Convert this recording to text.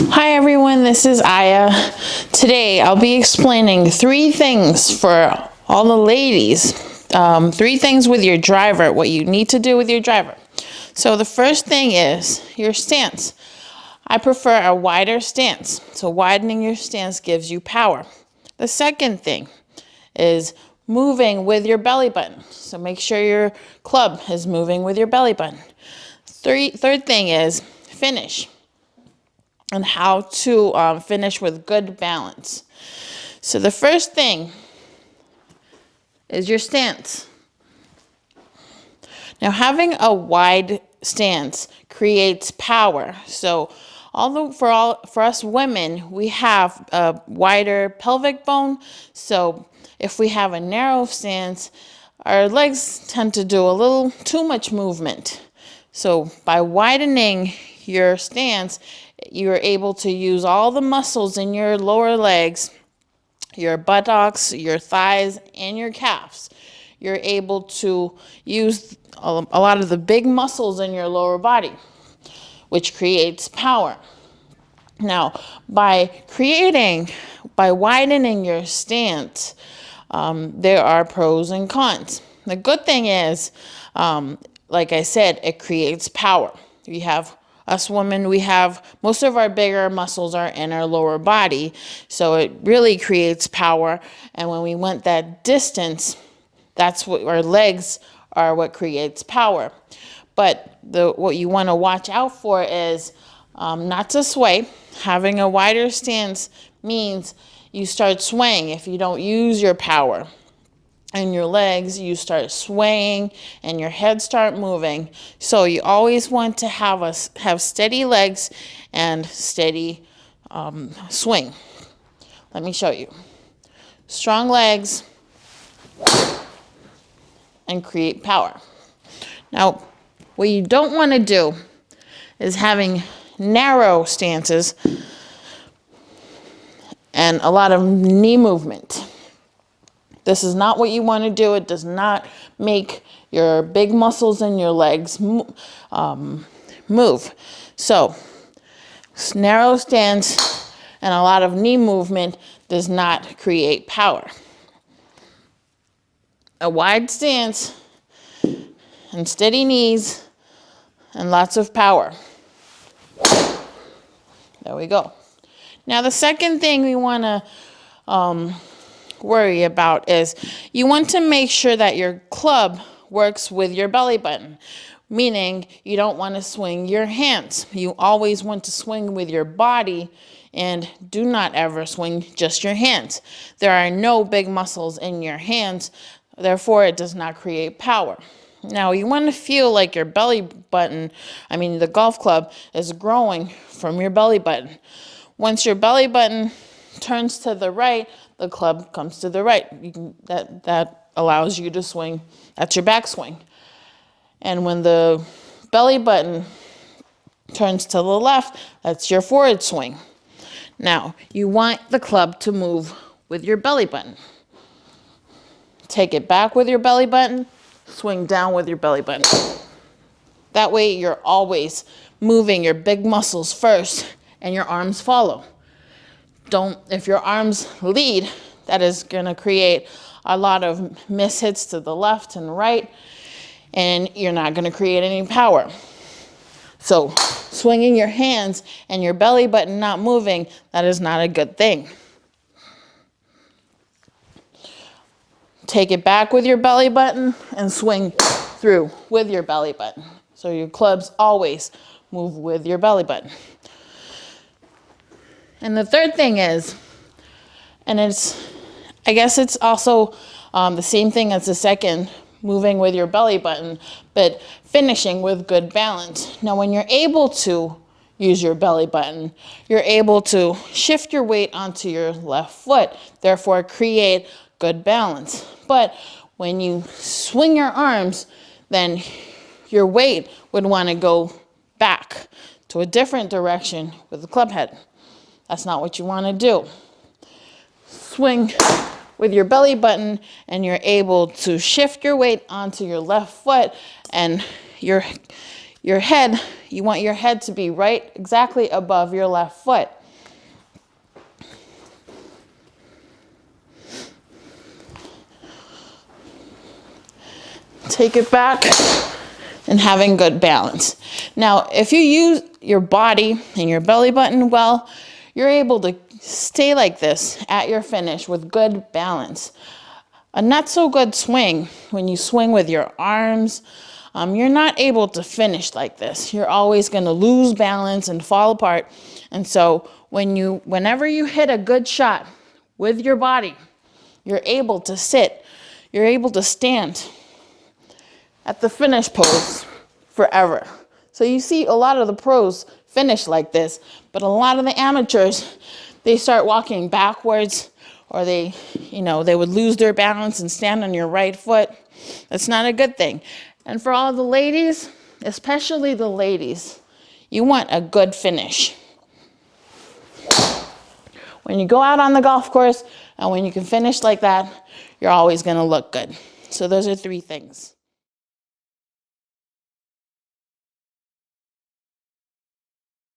Hi everyone, this is Aya. Today I'll be explaining 3 things for all the ladies. 3 things with your driver, what you need to do with your driver. So the first thing is your stance. I prefer a wider stance. So widening your stance gives you power. The second thing is moving with your belly button. So make sure your club is moving with your belly button. Third thing is finish, and how to finish with good balance. So the first thing is your stance. Now having a wide stance creates power. So for us women, we have a wider pelvic bone. So if we have a narrow stance, our legs tend to do a little too much movement. So by widening your stance, you're able to use all the muscles in your lower legs, your buttocks, your thighs, and your calves. You're able to use a lot of the big muscles in your lower body, which creates power. Now, by widening your stance, there are pros and cons. The good thing is, like I said, it creates power. Us women, most of our bigger muscles are in our lower body, so it really creates power. And when we went that distance, that's what our legs are, what creates power. But what you want to watch out for is not to sway. Having a wider stance means you start swaying if you don't use your power. And your legs, you start swaying and your head start moving. So you always want to have steady legs and steady swing. Let me show you. Strong legs and create power. Now, what you don't want to do is having narrow stances and a lot of knee movement. This is not what you want to do. It does not make your big muscles in your legs move. So, narrow stance and a lot of knee movement does not create power. A wide stance and steady knees and lots of power. There we go. Now, the second thing we want to worry about is you want to make sure that your club works with your belly button, meaning you don't want to swing your hands. You always want to swing with your body and do not ever swing just your hands. There are no big muscles in your hands, therefore it does not create power. Now you want to feel like your belly button, the golf club is growing from your belly button. Once your belly button turns to the right, the club comes to the right. That allows you to swing. That's your backswing. And when the belly button turns to the left, that's your forward swing. Now, you want the club to move with your belly button. Take it back with your belly button, swing down with your belly button. That way you're always moving your big muscles first and your arms follow. If your arms lead, that is going to create a lot of mishits to the left and right, and you're not going to create any power. So swinging your hands and your belly button not moving, that is not a good thing. Take it back with your belly button and swing through with your belly button. So your clubs always move with your belly button. And the third thing is, and I guess it's also the same thing as the second, moving with your belly button, but finishing with good balance. Now, when you're able to use your belly button, you're able to shift your weight onto your left foot, therefore create good balance. But when you swing your arms, then your weight would want to go back to a different direction with the club head. That's not what you want to do. Swing with your belly button and you're able to shift your weight onto your left foot, and your your head, you want your head to be right exactly above your left foot. Take it back and having good balance. Now, if you use your body and your belly button well, you're able to stay like this at your finish with good balance. A not so good swing, when you swing with your arms, you're not able to finish like this. You're always going to lose balance and fall apart. And so whenever you hit a good shot with your body, you're able to sit, you're able to stand at the finish pose forever. So you see a lot of the pros finish like this, but a lot of the amateurs, they start walking backwards, or they would lose their balance and stand on your right foot. That's not a good thing. And for all the ladies, especially the ladies, you want a good finish. When you go out on the golf course and when you can finish like that, you're always going to look good. So those are 3 things.